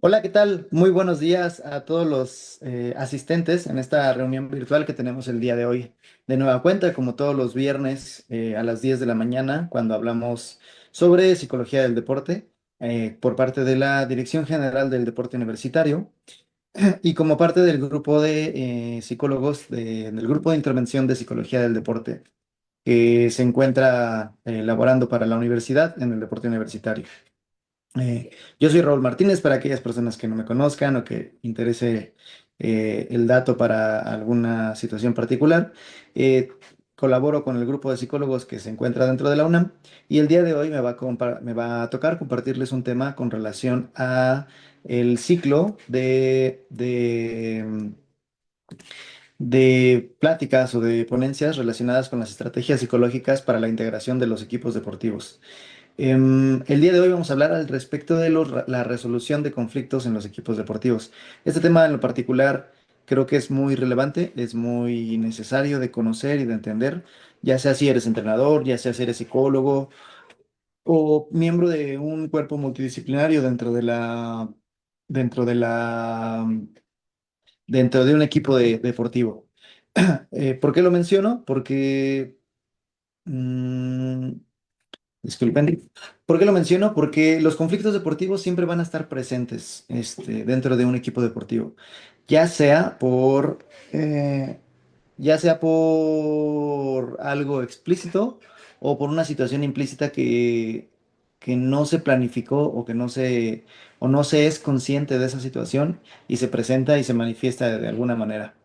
Hola, ¿qué tal? Muy buenos días a todos los asistentes en esta reunión virtual que tenemos el día de hoy. De nueva cuenta, como todos los viernes a las 10 de la mañana, cuando hablamos sobre psicología del deporte por parte de la Dirección General del Deporte Universitario y como parte del grupo de psicólogos del grupo de intervención de psicología del deporte que se encuentra laborando para la universidad en el deporte universitario. Yo soy Raúl Martínez, para aquellas personas que no me conozcan o que interese el dato para alguna situación particular. Eh, Colaboro con el grupo de psicólogos que se encuentra dentro de la UNAM y el día de hoy me va a tocar compartirles un tema con relación a el ciclo de pláticas o de ponencias relacionadas con las estrategias psicológicas para la integración de los equipos deportivos. El día de hoy vamos a hablar al respecto de la resolución de conflictos en los equipos deportivos. Este tema en lo particular creo que es muy relevante, es muy necesario de conocer y de entender, ya sea si eres entrenador, ya sea si eres psicólogo o miembro de un cuerpo multidisciplinario dentro de la, dentro de un equipo deportivo. ¿Por qué lo menciono? Porque mm, disculpen. ¿Por qué lo menciono? Porque los conflictos deportivos siempre van a estar presentes dentro de un equipo deportivo, ya sea eh, ya sea por algo explícito o por una situación implícita que no se planificó o no se es consciente de esa situación y se presenta y se manifiesta de alguna manera.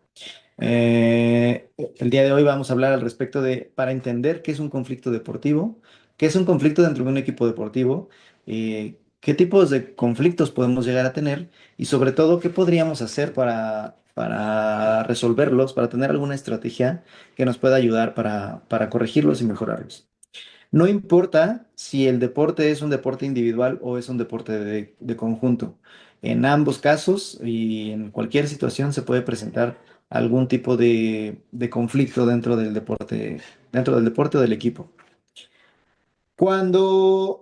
El día de hoy vamos a hablar al respecto para entender qué es un conflicto deportivo, qué es un conflicto dentro de un equipo deportivo, qué tipos de conflictos podemos llegar a tener y sobre todo qué podríamos hacer para resolverlos, para tener alguna estrategia que nos pueda ayudar para corregirlos y mejorarlos. No importa si el deporte es un deporte individual o es un deporte de conjunto. En ambos casos y en cualquier situación se puede presentar algún tipo de conflicto dentro del deporte o del equipo. Cuando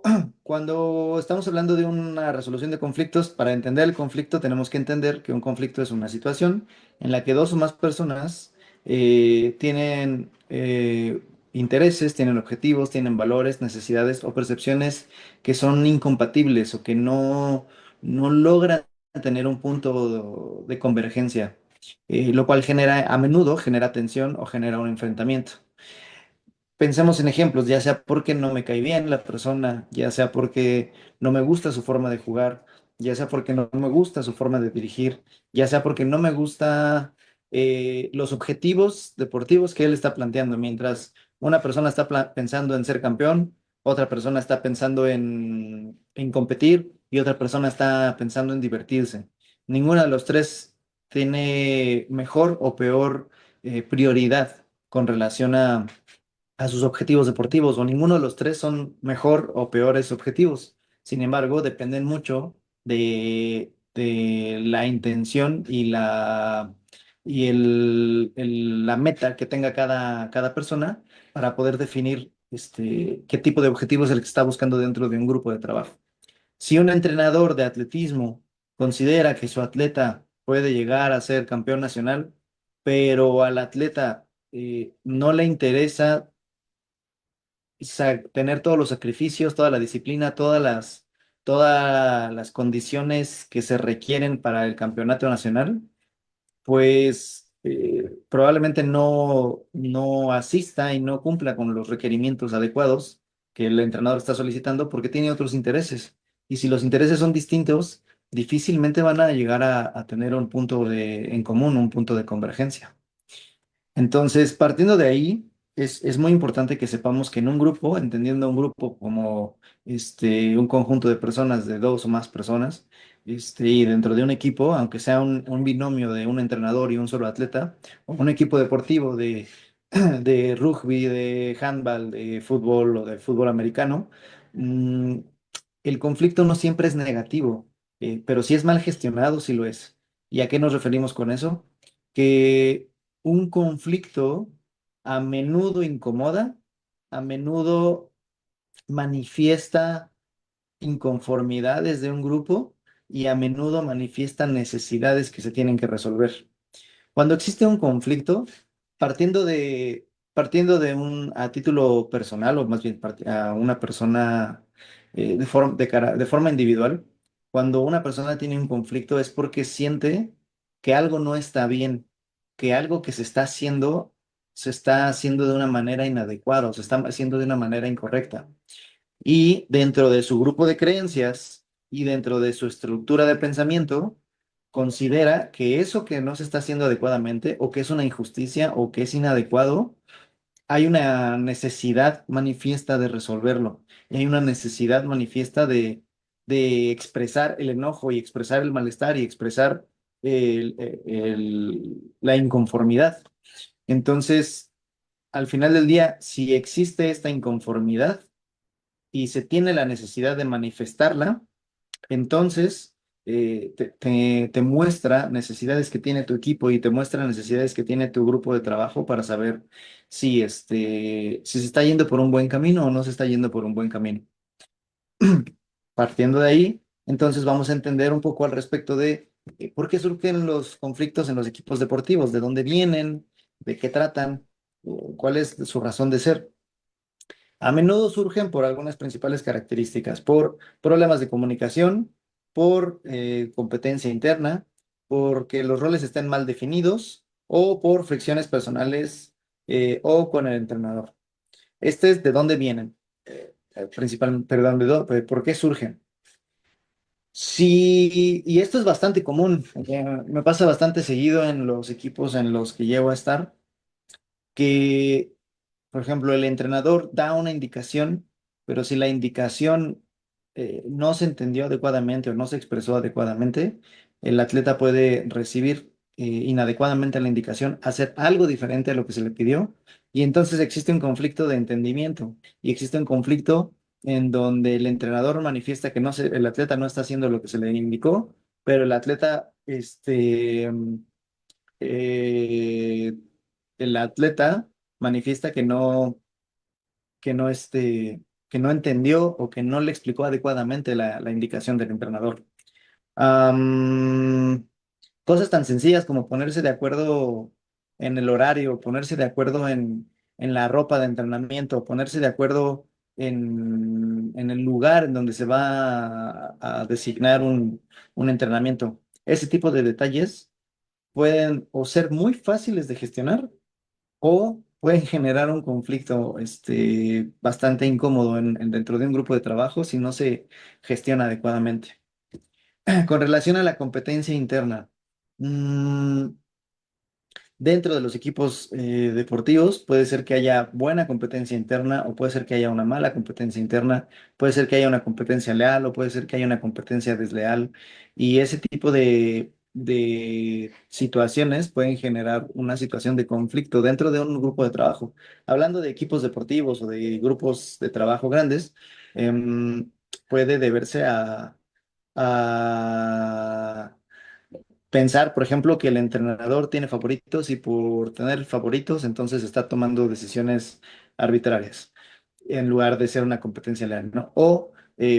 estamos hablando de una resolución de conflictos, para entender el conflicto tenemos que entender que un conflicto es una situación en la que dos o más personas tienen intereses, tienen objetivos, tienen valores, necesidades o percepciones que son incompatibles o que no logran tener un punto de convergencia, lo cual a menudo genera tensión o genera un enfrentamiento. Pensemos en ejemplos, ya sea porque no me cae bien la persona, ya sea porque no me gusta su forma de jugar, ya sea porque no me gusta su forma de dirigir, ya sea porque no me gusta los objetivos deportivos que él está planteando. Mientras una persona está pensando en ser campeón, otra persona está pensando en competir y otra persona está pensando en divertirse. Ninguno de los tres tiene mejor o peor prioridad con relación a sus objetivos deportivos, o ninguno de los tres son mejor o peores objetivos. Sin embargo, dependen mucho de la intención y la meta que tenga cada persona para poder definir qué tipo de objetivo es el que está buscando dentro de un grupo de trabajo. Si un entrenador de atletismo considera que su atleta puede llegar a ser campeón nacional, pero al atleta no le interesa tener todos los sacrificios, toda la disciplina, todas las condiciones que se requieren para el campeonato nacional, pues probablemente no asista y no cumpla con los requerimientos adecuados que el entrenador está solicitando porque tiene otros intereses. Y si los intereses son distintos, difícilmente van a llegar a tener un punto en común, un punto de convergencia. Entonces, partiendo de ahí, es muy importante que sepamos que en un grupo, entendiendo un grupo como un conjunto de personas, de dos o más personas, y dentro de un equipo, aunque sea un binomio de un entrenador y un solo atleta, o un equipo deportivo de rugby, de handball, de fútbol o de fútbol americano, mm, el conflicto no siempre es negativo, pero si es mal gestionado, sí lo es. ¿Y a qué nos referimos con eso? Que un conflicto a menudo incomoda, a menudo manifiesta inconformidades de un grupo y a menudo manifiestan necesidades que se tienen que resolver. Cuando existe un conflicto, partiendo partiendo de a título personal, o más bien a una persona de forma individual, cuando una persona tiene un conflicto es porque siente que algo no está bien, que algo que se está haciendo de una manera inadecuada, o se está haciendo de una manera incorrecta. Y dentro de su grupo de creencias y dentro de su estructura de pensamiento, considera que eso que no se está haciendo adecuadamente o que es una injusticia o que es inadecuado, hay una necesidad manifiesta de resolverlo. Y hay una necesidad manifiesta de expresar el enojo y expresar el malestar y expresar la inconformidad. Entonces, al final del día, si existe esta inconformidad, y se tiene la necesidad de manifestarla, entonces te muestra necesidades que tiene tu equipo y te muestra necesidades que tiene tu grupo de trabajo para saber si se está yendo por un buen camino o no se está yendo por un buen camino. Partiendo de ahí, entonces vamos a entender un poco al respecto de por qué surgen los conflictos en los equipos deportivos, de dónde vienen, de qué tratan, o cuál es su razón de ser. A menudo surgen por algunas principales características, por problemas de comunicación, por competencia interna, porque los roles estén mal definidos o por fricciones personales o con el entrenador. Este es de dónde vienen, principalmente, perdón, ¿por qué surgen? Sí, y esto es bastante común, me pasa bastante seguido en los equipos en los que llego a estar, que por ejemplo, el entrenador da una indicación, pero si la indicación no se entendió adecuadamente o no se expresó adecuadamente, el atleta puede recibir inadecuadamente la indicación, hacer algo diferente a lo que se le pidió, y entonces existe un conflicto de entendimiento y existe un conflicto en donde el entrenador manifiesta que el atleta no está haciendo lo que se le indicó, pero eh, el atleta manifiesta que no entendió o que no le explicó adecuadamente la indicación del entrenador. Am, Cosas tan sencillas como ponerse de acuerdo en el horario, ponerse de acuerdo en la ropa de entrenamiento, ponerse de acuerdo en el lugar en donde se va a designar un entrenamiento. Ese tipo de detalles pueden o ser muy fáciles de gestionar o pueden generar un conflicto bastante incómodo dentro de un grupo de trabajo si no se gestiona adecuadamente. Con relación a la competencia interna, mm, dentro de los equipos deportivos puede ser que haya buena competencia interna o puede ser que haya una mala competencia interna, puede ser que haya una competencia leal o puede ser que haya una competencia desleal y ese tipo de situaciones pueden generar una situación de conflicto dentro de un grupo de trabajo. Hablando de equipos deportivos o de grupos de trabajo grandes, puede deberse a pensar, por ejemplo, que el entrenador tiene favoritos y por tener favoritos, entonces está tomando decisiones arbitrarias en lugar de ser una competencia leal, ¿no? O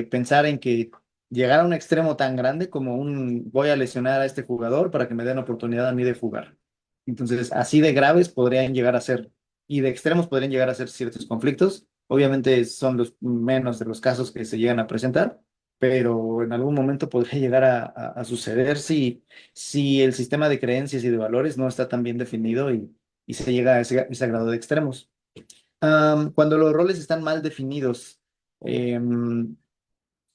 pensar en que llegar a un extremo tan grande como un voy a lesionar a este jugador para que me den oportunidad a mí de jugar. Entonces, así de graves podrían llegar a ser y de extremos podrían llegar a ser ciertos conflictos. Obviamente son los menos de los casos que se llegan a presentar, pero en algún momento podría llegar a suceder si el sistema de creencias y de valores no está tan bien definido y se llega a ese grado de extremos. Cuando los roles están mal definidos, em,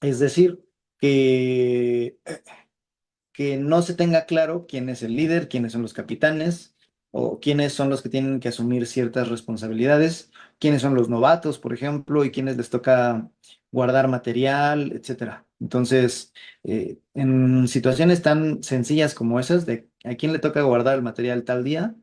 es decir, que que no se tenga claro quién es el líder, quiénes son los capitanes o quiénes son los que tienen que asumir ciertas responsabilidades, quiénes son los novatos, por ejemplo, y quiénes les toca guardar material, etcétera. Entonces, en situaciones tan sencillas como esas, de a quién le toca guardar el material tal día,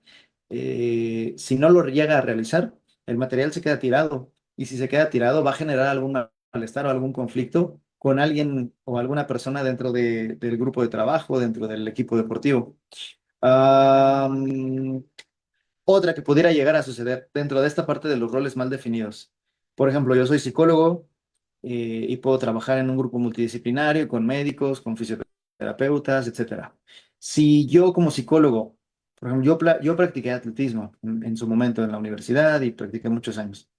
si no lo llega a realizar, el material se queda tirado. Y si se queda tirado, va a generar algún malestar o algún conflicto con alguien o alguna persona dentro del grupo de trabajo, dentro del equipo deportivo. Am, Otra que pudiera llegar a suceder dentro de esta parte de los roles mal definidos. Por ejemplo, yo soy psicólogo y puedo trabajar en un grupo multidisciplinario con médicos, con fisioterapeutas terapeutas, etcétera. Si yo como psicólogo, por ejemplo, yo practiqué atletismo en su momento en la universidad y practiqué muchos años.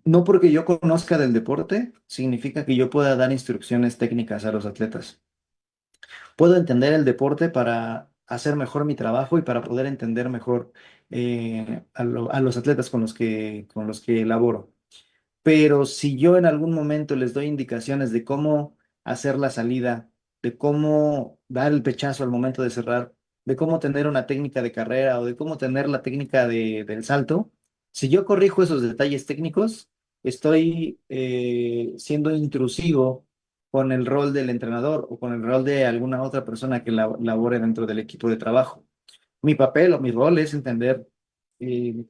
No porque yo conozca del deporte, significa que yo pueda dar instrucciones técnicas a los atletas. Puedo entender el deporte para hacer mejor mi trabajo y para poder entender mejor a los atletas con los que elaboro. Pero si yo en algún momento les doy indicaciones de cómo hacer la salida, de cómo dar el pechazo al momento de cerrar, de cómo tener una técnica de carrera o de cómo tener la técnica del salto, si yo corrijo esos detalles técnicos, estoy siendo intrusivo con el rol del entrenador o con el rol de alguna otra persona que labore dentro del equipo de trabajo. Mi papel o mi rol es entender eh,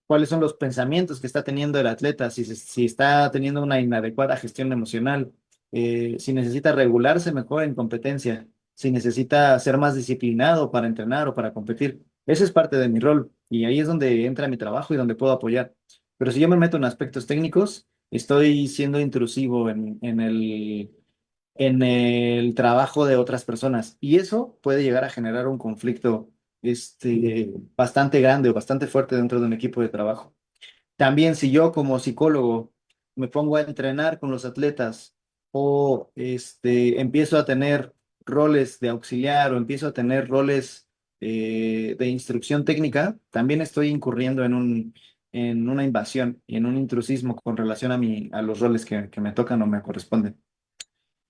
cuáles son los pensamientos que está teniendo el atleta, si está teniendo una inadecuada gestión emocional, si necesita regularse mejor en competencia, si necesita ser más disciplinado para entrenar o para competir. Ese es parte de mi rol y ahí es donde entra mi trabajo y donde puedo apoyar. Pero si yo me meto en aspectos técnicos, estoy siendo intrusivo en el trabajo de otras personas y eso puede llegar a generar un conflicto bastante grande o bastante fuerte dentro de un equipo de trabajo. También si yo como psicólogo me pongo a entrenar con los atletas o empiezo a tener roles de auxiliar o empiezo a tener roles de instrucción técnica, también estoy incurriendo en una invasión y en un intrusismo con relación a los roles que me tocan o me corresponden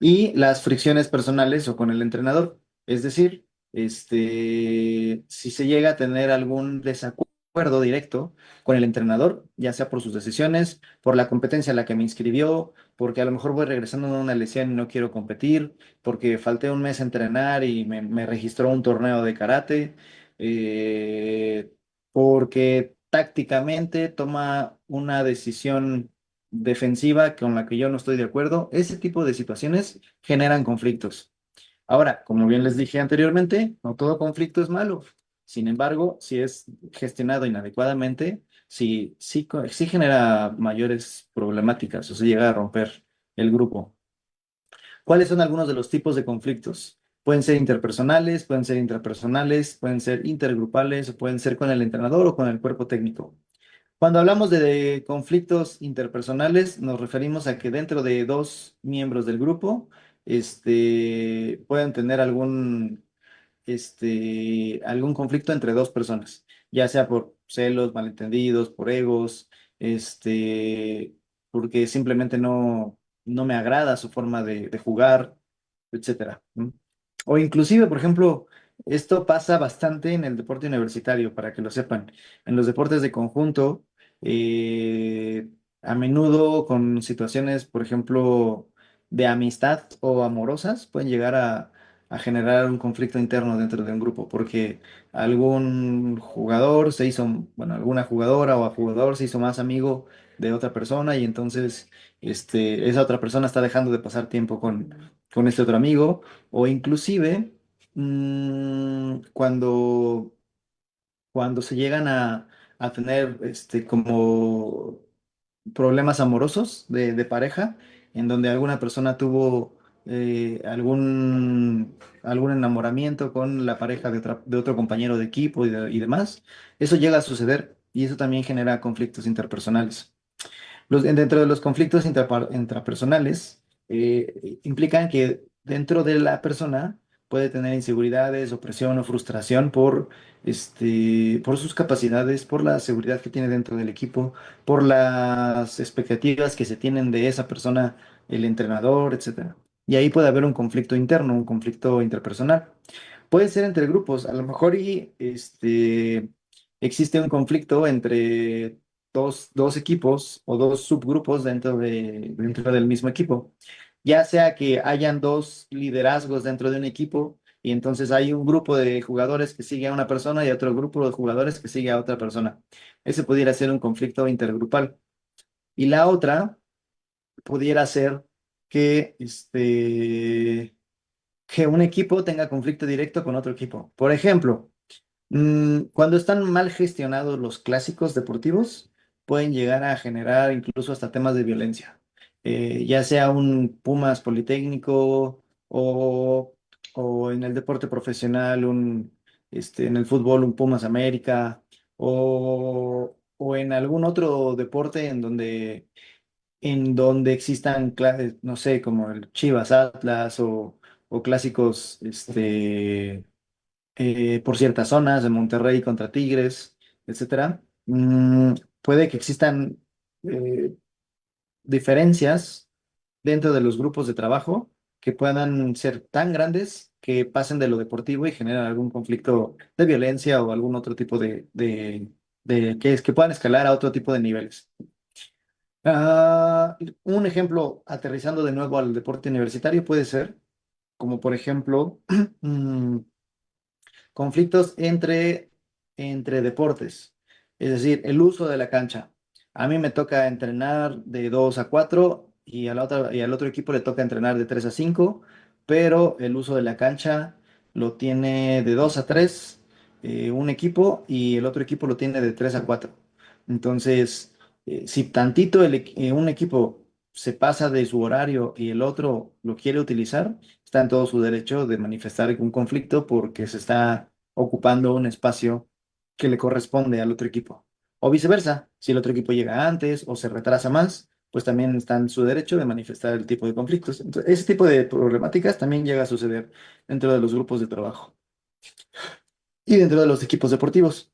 y las fricciones personales o con el entrenador. Es decir, si se llega a tener algún desacuerdo directo con el entrenador, ya sea por sus decisiones, por la competencia a la que me inscribió, porque a lo mejor voy regresando de una lesión y no quiero competir, porque falté un mes a entrenar y me registró un torneo de karate, eh, porque tácticamente toma una decisión defensiva con la que yo no estoy de acuerdo, ese tipo de situaciones generan conflictos. Ahora, como bien les dije anteriormente, no todo conflicto es malo. Sin embargo, si es gestionado inadecuadamente, sí genera mayores problemáticas o se llega a romper el grupo. ¿Cuáles son algunos de los tipos de conflictos? Pueden ser interpersonales, pueden ser intrapersonales, pueden ser intergrupales o pueden ser con el entrenador o con el cuerpo técnico. Cuando hablamos de conflictos interpersonales, nos referimos a que dentro de dos miembros del grupo, pueden tener algún conflicto entre dos personas, ya sea por celos, malentendidos, por egos, porque simplemente no me agrada su forma de jugar, etcétera, ¿no? O inclusive, por ejemplo, esto pasa bastante en el deporte universitario, para que lo sepan. En los deportes de conjunto, eh, a menudo con situaciones, por ejemplo, de amistad o amorosas, pueden llegar a generar un conflicto interno dentro de un grupo, porque algún jugador se hizo, bueno, alguna jugadora o jugador se hizo más amigo de otra persona y entonces esa otra persona está dejando de pasar tiempo con este otro amigo, o inclusive cuando se llegan a tener como problemas amorosos de pareja, en donde alguna persona tuvo algún enamoramiento con la pareja de otro compañero de equipo y demás, eso llega a suceder y eso también genera conflictos interpersonales. Dentro de los conflictos intrapersonales, implican que dentro de la persona puede tener inseguridades, opresión o frustración por sus capacidades, por la seguridad que tiene dentro del equipo, por las expectativas que se tienen de esa persona, el entrenador, etcétera. Y ahí puede haber un conflicto interno, un conflicto interpersonal. Puede ser entre grupos, a lo mejor existe un conflicto entre dos equipos o dos subgrupos dentro del mismo equipo. Ya sea que hayan dos liderazgos dentro de un equipo y entonces hay un grupo de jugadores que sigue a una persona y otro grupo de jugadores que sigue a otra persona. Ese pudiera ser un conflicto intergrupal. Y la otra pudiera ser que, que un equipo tenga conflicto directo con otro equipo. Por ejemplo, cuando están mal gestionados los clásicos deportivos, pueden llegar a generar incluso hasta temas de violencia. Ya sea un Pumas Politécnico o o en el deporte profesional, en el fútbol, un Pumas América, o en algún otro deporte en donde existan, no sé, como el Chivas Atlas o clásicos por ciertas zonas, de Monterrey contra Tigres, etcétera. Puede que existan eh, diferencias dentro de los grupos de trabajo que puedan ser tan grandes que pasen de lo deportivo y generen algún conflicto de violencia o algún otro tipo que puedan escalar a otro tipo de niveles. Un ejemplo, aterrizando de nuevo al deporte universitario, puede ser como por ejemplo mm, conflictos entre deportes, es decir, el uso de la cancha. A mí me toca entrenar de 2 a 4 y al otro equipo le toca entrenar de 3 a 5, pero el uso de la cancha lo tiene de 2 a 3 un equipo y el otro equipo lo tiene de 3 a 4. Entonces, si tantito un equipo se pasa de su horario y el otro lo quiere utilizar, está en todo su derecho de manifestar un conflicto porque se está ocupando un espacio que le corresponde al otro equipo. O viceversa, si el otro equipo llega antes o se retrasa más, pues también está en su derecho de manifestar el tipo de conflictos. Entonces, ese tipo de problemáticas también llega a suceder dentro de los grupos de trabajo y dentro de los equipos deportivos.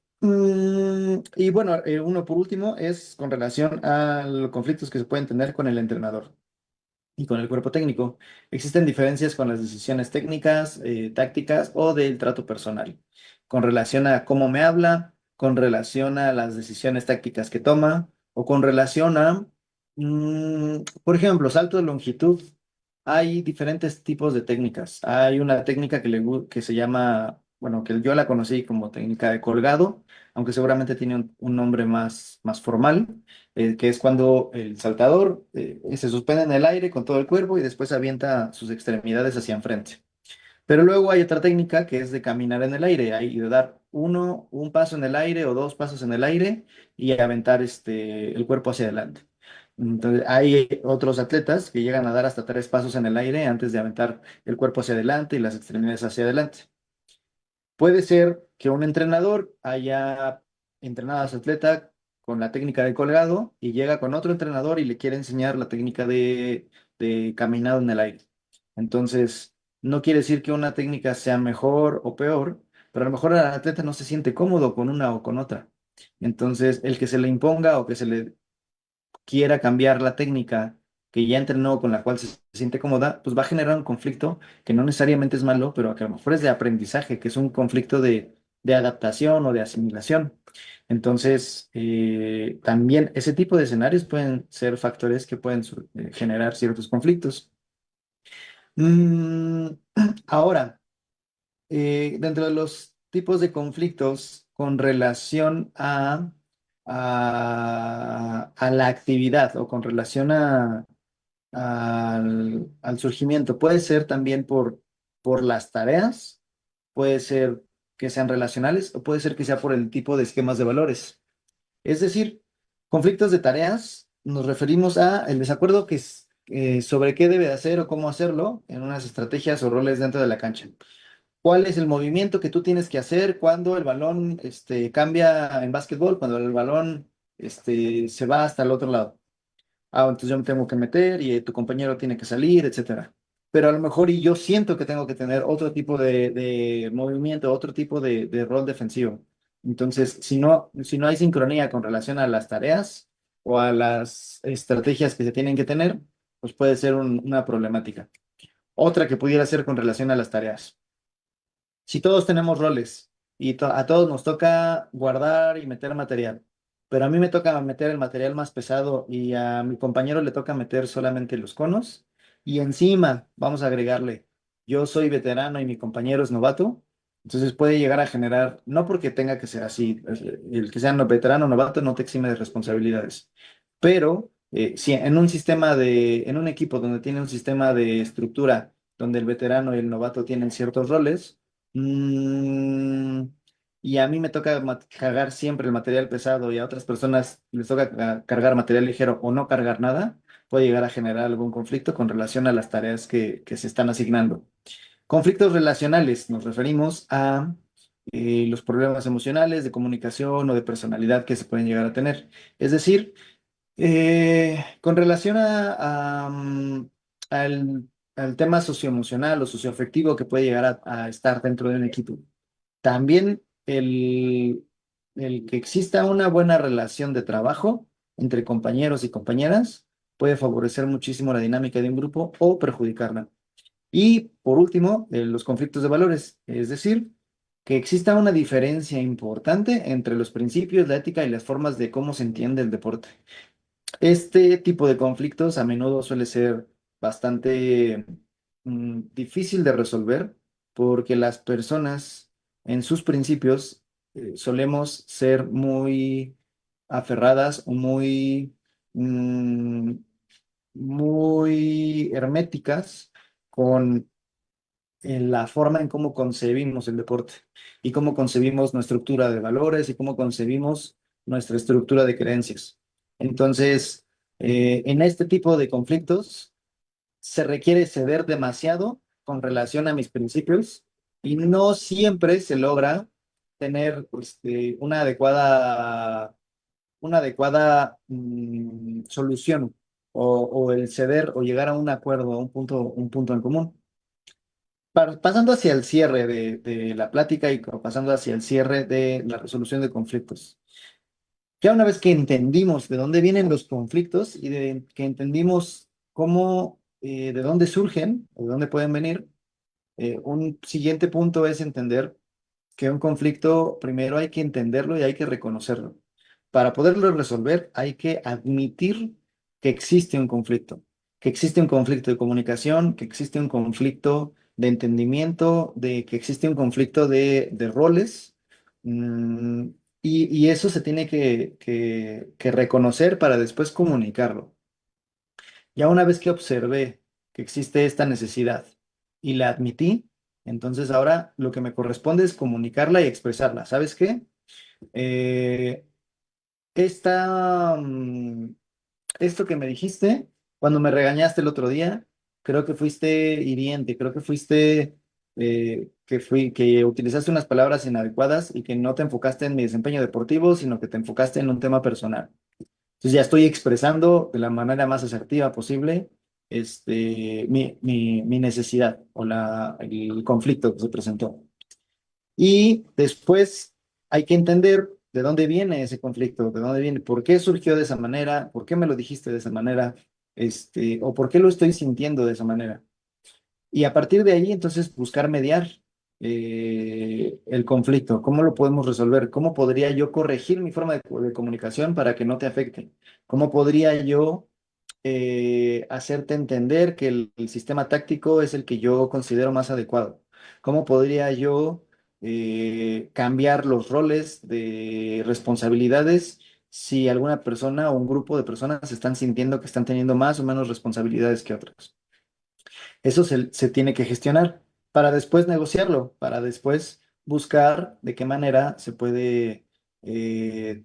Y bueno, uno por último es con relación a los conflictos que se pueden tener con el entrenador y con el cuerpo técnico. Existen diferencias con las decisiones técnicas, tácticas o del trato personal, con relación a cómo me habla, con relación a las decisiones tácticas que toma o con relación a, por ejemplo, salto de longitud. Hay diferentes tipos de técnicas. Hay una técnica que se llama, bueno, que yo la conocí como técnica de colgado, aunque seguramente tiene un nombre más formal, que es cuando el saltador se suspende en el aire con todo el cuerpo y después avienta sus extremidades hacia enfrente. Pero luego hay otra técnica que es de caminar en el aire, hay de dar un paso en el aire o dos pasos en el aire y aventar el cuerpo hacia adelante. Entonces, hay otros atletas que llegan a dar hasta tres pasos en el aire antes de aventar el cuerpo hacia adelante y las extremidades hacia adelante. Puede ser que un entrenador haya entrenado a su atleta con la técnica de colgado y llega con otro entrenador y le quiere enseñar la técnica de caminado en el aire. Entonces, no quiere decir que una técnica sea mejor o peor, pero a lo mejor el atleta no se siente cómodo con una o con otra. Entonces, el que se le imponga o que se le quiera cambiar la técnica que ya entrenó con la cual se siente cómoda, pues va a generar un conflicto que no necesariamente es malo, pero que a lo mejor es de aprendizaje, que es un conflicto de adaptación o de asimilación. Entonces, también ese tipo de escenarios pueden ser factores que pueden generar ciertos conflictos. Mm, ahora, dentro de los tipos de conflictos con relación a la actividad o con relación al surgimiento, puede ser también por las tareas, puede ser que sean relacionales o puede ser que sea por el tipo de esquemas de valores. Es decir, conflictos de tareas, nos referimos a el desacuerdo sobre qué debe de hacer o cómo hacerlo en unas estrategias o roles dentro de la cancha. ¿Cuál es el movimiento que tú tienes que hacer cuando el balón cambia en básquetbol, cuando el balón se va hasta el otro lado? Entonces yo me tengo que meter y tu compañero tiene que salir, etcétera. Pero a lo mejor y yo siento que tengo que tener otro tipo de movimiento, otro tipo de rol defensivo. Entonces, si no hay sincronía con relación a las tareas o a las estrategias que se tienen que tener, pues puede ser una problemática. Otra que pudiera ser con relación a las tareas. Si todos tenemos roles y a todos nos toca guardar y meter material, pero a mí me toca meter el material más pesado y a mi compañero le toca meter solamente los conos y encima vamos a agregarle, yo soy veterano y mi compañero es novato, entonces puede llegar a generar, no porque tenga que ser así, el que sea veterano o novato no te exime de responsabilidades, pero si en un equipo donde tiene un sistema de estructura donde el veterano y el novato tienen ciertos roles, Mm, y a mí me toca cargar siempre el material pesado y a otras personas les toca cargar material ligero o no cargar nada, puede llegar a generar algún conflicto con relación a las tareas que se están asignando. Conflictos relacionales, nos referimos a los problemas emocionales, de comunicación o de personalidad que se pueden llegar a tener. Es decir, con relación al, al tema socioemocional o socioafectivo que puede llegar a estar dentro de un equipo. También el que exista una buena relación de trabajo entre compañeros y compañeras puede favorecer muchísimo la dinámica de un grupo o perjudicarla. Y por último, los conflictos de valores, es decir, que exista una diferencia importante entre los principios, la ética y las formas de cómo se entiende el deporte. Este tipo de conflictos a menudo suele ser bastante difícil de resolver porque las personas en sus principios solemos ser muy aferradas o mm, muy herméticas con la forma en cómo concebimos el deporte y cómo concebimos nuestra estructura de valores y cómo concebimos nuestra estructura de creencias. Entonces, en este tipo de conflictos se requiere ceder demasiado con relación a mis principios y no siempre se logra tener una adecuada solución o el ceder o llegar a un acuerdo, a un punto en común. Pasando hacia el cierre de la plática y pasando hacia el cierre de la resolución de conflictos. Ya una vez que entendimos de dónde vienen los conflictos y de que entendimos cómo, de dónde surgen o de dónde pueden venir, un siguiente punto es entender que un conflicto primero hay que entenderlo y hay que reconocerlo. Para poderlo resolver hay que admitir que existe un conflicto, que existe un conflicto de comunicación, que existe un conflicto de entendimiento, de que existe un conflicto de roles. mm, y eso se tiene que reconocer para después comunicarlo. Ya una vez que observé que existe esta necesidad y la admití, entonces ahora lo que me corresponde es comunicarla y expresarla. ¿Sabes qué? Eh, esta, esto que me dijiste cuando me regañaste el otro día, creo que fuiste hiriente, creo que que utilizaste unas palabras inadecuadas y que no te enfocaste en mi desempeño deportivo, sino que te enfocaste en un tema personal. Entonces ya estoy expresando de la manera más asertiva posible mi necesidad o el conflicto que se presentó. Y después hay que entender de dónde viene ese conflicto, de dónde viene, por qué surgió de esa manera, por qué me lo dijiste de esa manera, o por qué lo estoy sintiendo de esa manera. Y a partir de ahí, entonces, buscar mediar el conflicto. ¿Cómo lo podemos resolver? ¿Cómo podría yo corregir mi forma de comunicación para que no te afecte? ¿Cómo podría yo hacerte entender que el sistema táctico es el que yo considero más adecuado? ¿Cómo podría yo cambiar los roles de responsabilidades si alguna persona o un grupo de personas están sintiendo que están teniendo más o menos responsabilidades que otras? Eso se tiene que gestionar para después negociarlo, para después buscar de qué manera se puede eh,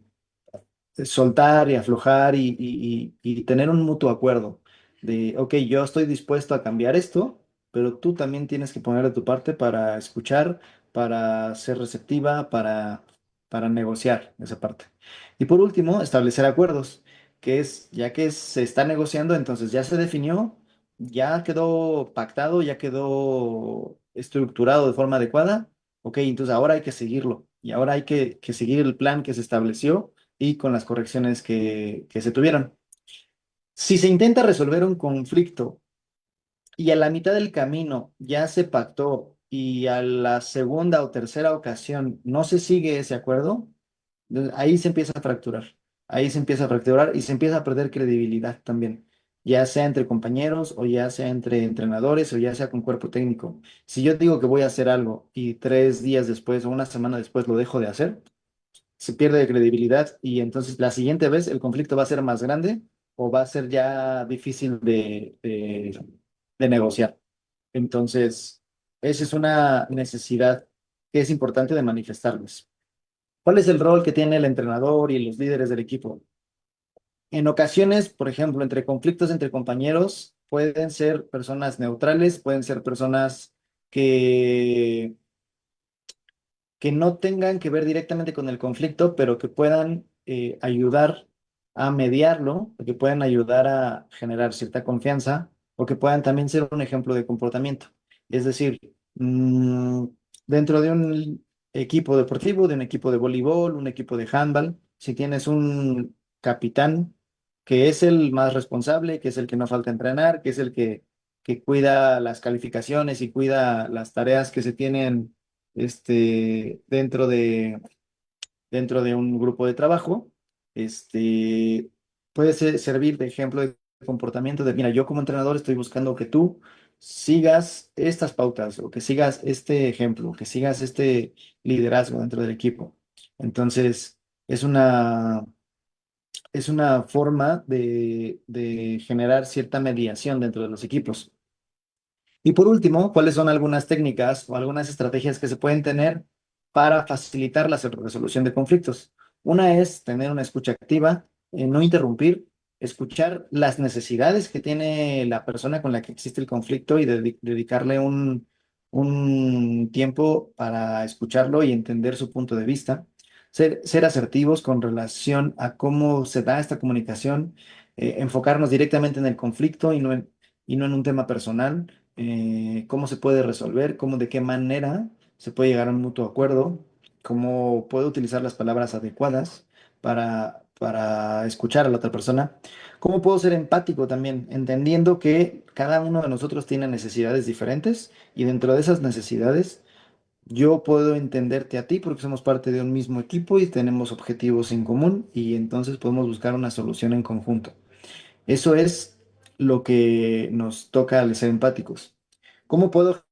soltar y aflojar y tener un mutuo acuerdo de, ok, yo estoy dispuesto a cambiar esto, pero tú también tienes que poner de tu parte para escuchar, para ser receptiva, para negociar esa parte. Y por último, establecer acuerdos, que es, ya que se está negociando, entonces ya se definió, ya quedó pactado, ya quedó estructurado de forma adecuada. Ok, entonces ahora hay que seguirlo y ahora hay que seguir el plan que se estableció y con las correcciones que se tuvieron. Si se intenta resolver un conflicto y a la mitad del camino ya se pactó y a la segunda o tercera ocasión no se sigue ese acuerdo, entonces ahí se empieza a fracturar. Ahí se empieza a fracturar y se empieza a perder credibilidad también, ya sea entre compañeros o ya sea entre entrenadores o ya sea con cuerpo técnico. Si yo digo que voy a hacer algo y 3 días después o una semana después lo dejo de hacer, se pierde credibilidad y entonces la siguiente vez el conflicto va a ser más grande o va a ser ya difícil de negociar. Entonces, esa es una necesidad que es importante de manifestarles. ¿Cuál es el rol que tiene el entrenador y los líderes del equipo? En ocasiones, por ejemplo, entre conflictos entre compañeros, pueden ser personas neutrales, pueden ser personas que que no tengan que ver directamente con el conflicto, pero que puedan ayudar a mediarlo, o que puedan ayudar a generar cierta confianza, o que puedan también ser un ejemplo de comportamiento. Es decir, dentro de un equipo deportivo, de un equipo de voleibol, un equipo de handball, si tienes un capitán que es el más responsable, que es el que no falta entrenar, que es el que cuida las calificaciones y cuida las tareas que se tienen dentro de un grupo de trabajo, este, puede servir de ejemplo de comportamiento de, mira, yo como entrenador estoy buscando que tú sigas estas pautas o que sigas este ejemplo, que sigas este liderazgo dentro del equipo. Entonces, es una, es una forma de generar cierta mediación dentro de los equipos. Y por último, ¿cuáles son algunas técnicas o algunas estrategias que se pueden tener para facilitar la resolución de conflictos? Una es tener una escucha activa, no interrumpir, escuchar las necesidades que tiene la persona con la que existe el conflicto y dedicarle un tiempo para escucharlo y entender su punto de vista. Ser asertivos con relación a cómo se da esta comunicación, enfocarnos directamente en el conflicto y no en un tema personal, cómo se puede resolver, cómo, de qué manera se puede llegar a un mutuo acuerdo, cómo puedo utilizar las palabras adecuadas para escuchar a la otra persona, cómo puedo ser empático también, entendiendo que cada uno de nosotros tiene necesidades diferentes y dentro de esas necesidades yo puedo entenderte a ti porque somos parte de un mismo equipo y tenemos objetivos en común y entonces podemos buscar una solución en conjunto. Eso es lo que nos toca al ser empáticos. ¿Cómo puedo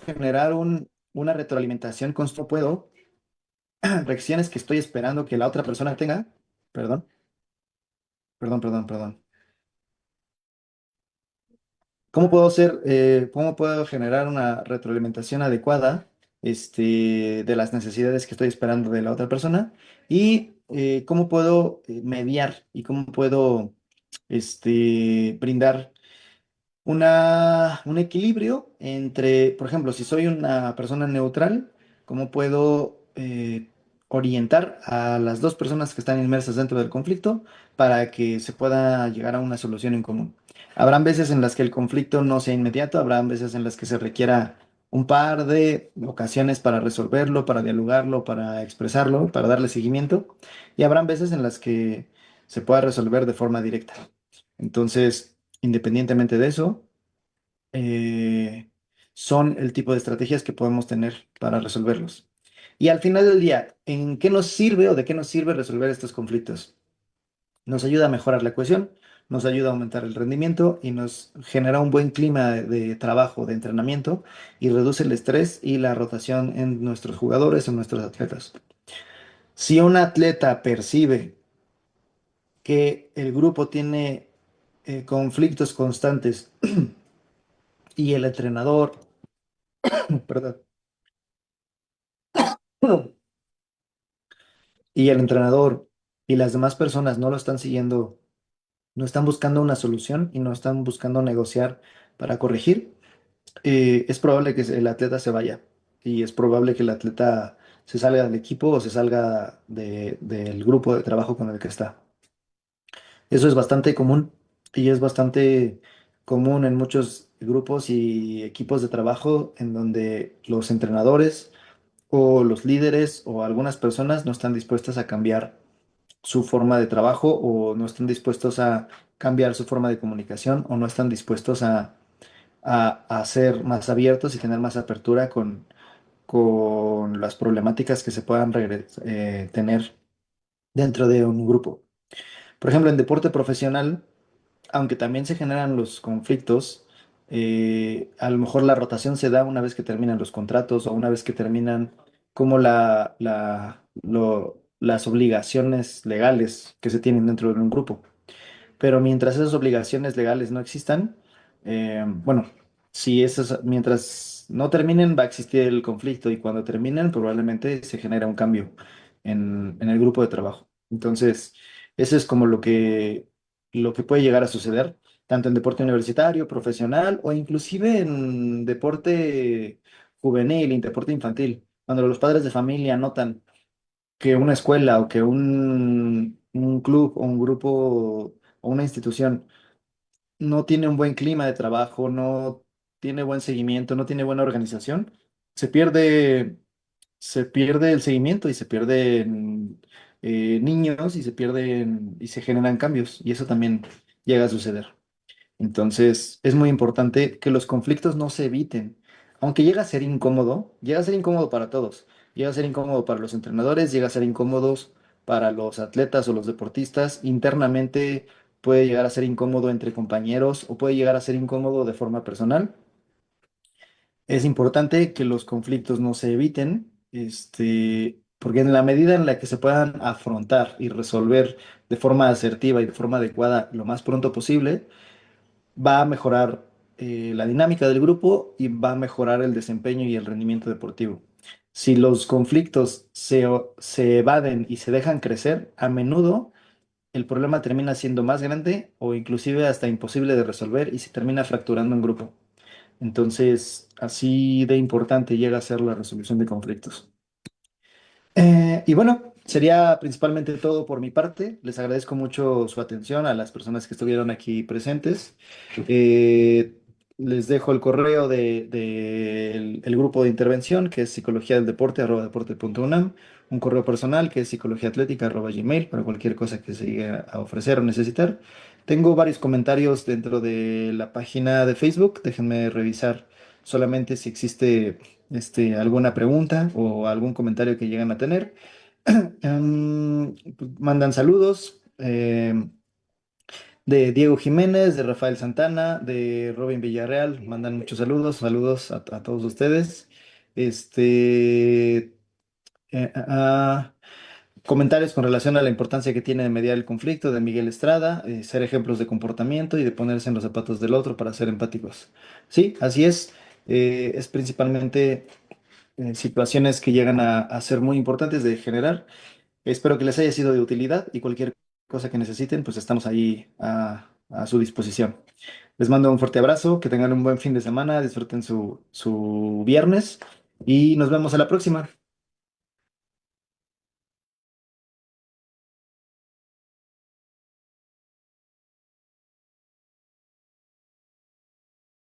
generar una retroalimentación constante? ¿Puedo? Reacciones que estoy esperando que la otra persona tenga. Perdón, perdón. ¿Cómo puedo generar una retroalimentación adecuada, de las necesidades que estoy esperando de la otra persona? Y cómo puedo mediar y cómo puedo, brindar un equilibrio entre, por ejemplo, si soy una persona neutral, ¿cómo puedo orientar a las dos personas que están inmersas dentro del conflicto para que se pueda llegar a una solución en común? Habrán veces en las que el conflicto no sea inmediato, habrán veces en las que se requiera un par de ocasiones para resolverlo, para dialogarlo, para expresarlo, para darle seguimiento, y habrán veces en las que se pueda resolver de forma directa. Entonces, independientemente de eso, eh, son el tipo de estrategias que podemos tener para resolverlos. Y al final del día, ¿en qué nos sirve o de qué nos sirve resolver estos conflictos? Nos ayuda a mejorar la cohesión, nos ayuda a aumentar el rendimiento y nos genera un buen clima de trabajo, de entrenamiento y reduce el estrés y la rotación en nuestros jugadores, en nuestros atletas. Si un atleta percibe que el grupo tiene conflictos constantes y el entrenador, perdón, y el entrenador y las demás personas no lo están siguiendo, no están buscando una solución y no están buscando negociar para corregir, es probable que el atleta se vaya y es probable que el atleta se salga del equipo o se salga del grupo de trabajo con el que está. Eso es bastante común y es bastante común en muchos grupos y equipos de trabajo en donde los entrenadores o los líderes o algunas personas no están dispuestas a cambiar su forma de trabajo o no están dispuestos a cambiar su forma de comunicación o no están dispuestos a ser más abiertos y tener más apertura con las problemáticas que se puedan tener dentro de un grupo. Por ejemplo, en deporte profesional, aunque también se generan los conflictos, a lo mejor la rotación se da una vez que terminan los contratos o una vez que terminan como las obligaciones legales que se tienen dentro de un grupo. Pero mientras esas obligaciones legales no existan, bueno, si esas, mientras no terminen, va a existir el conflicto y cuando terminen, probablemente se genera un cambio. en el grupo de trabajo. Entonces, eso es como lo que puede llegar a suceder, tanto en deporte universitario, profesional o inclusive en deporte juvenil, en deporte infantil. Cuando los padres de familia notan que una escuela o que un club o un grupo o una institución no tiene un buen clima de trabajo, no tiene buen seguimiento, no tiene buena organización, se pierde, se pierde el seguimiento y se pierden niños y se pierden y se generan cambios y eso también llega a suceder. Entonces, es muy importante que los conflictos no se eviten. Aunque llega a ser incómodo, llega a ser incómodo para todos. Llega a ser incómodo para los entrenadores, llega a ser incómodos para los atletas o los deportistas. Internamente puede llegar a ser incómodo entre compañeros o puede llegar a ser incómodo de forma personal. Es importante que los conflictos no se eviten, porque en la medida en la que se puedan afrontar y resolver de forma asertiva y de forma adecuada lo más pronto posible, va a mejorar la dinámica del grupo y va a mejorar el desempeño y el rendimiento deportivo. Si los conflictos se evaden y se dejan crecer, a menudo el problema termina siendo más grande o inclusive hasta imposible de resolver y se termina fracturando en grupo. Entonces, así de importante llega a ser la resolución de conflictos. Y bueno, sería principalmente todo por mi parte. Les agradezco mucho su atención a las personas que estuvieron aquí presentes. Eh, Les dejo el correo el grupo de intervención, que es psicología del deporte, @deporte.unam, un correo personal que es psicologiaatlética @gmail para cualquier cosa que se llegue a ofrecer o necesitar. Tengo varios comentarios dentro de la página de Facebook. Déjenme revisar solamente si existe alguna pregunta o algún comentario que llegan a tener. Mandan saludos de Diego Jiménez, de Rafael Santana, de Robin Villarreal. Mandan muchos saludos, saludos a todos ustedes. Este, eh, ah, Comentarios con relación a la importancia que tiene de mediar el conflicto de Miguel Estrada, ser ejemplos de comportamiento y de ponerse en los zapatos del otro para ser empáticos. Sí, así es. Es principalmente situaciones que llegan a ser muy importantes de generar. Espero que les haya sido de utilidad y cualquier cosa que necesiten, pues estamos ahí a su disposición. Les mando un fuerte abrazo, que tengan un buen fin de semana, disfruten su viernes y nos vemos a la próxima.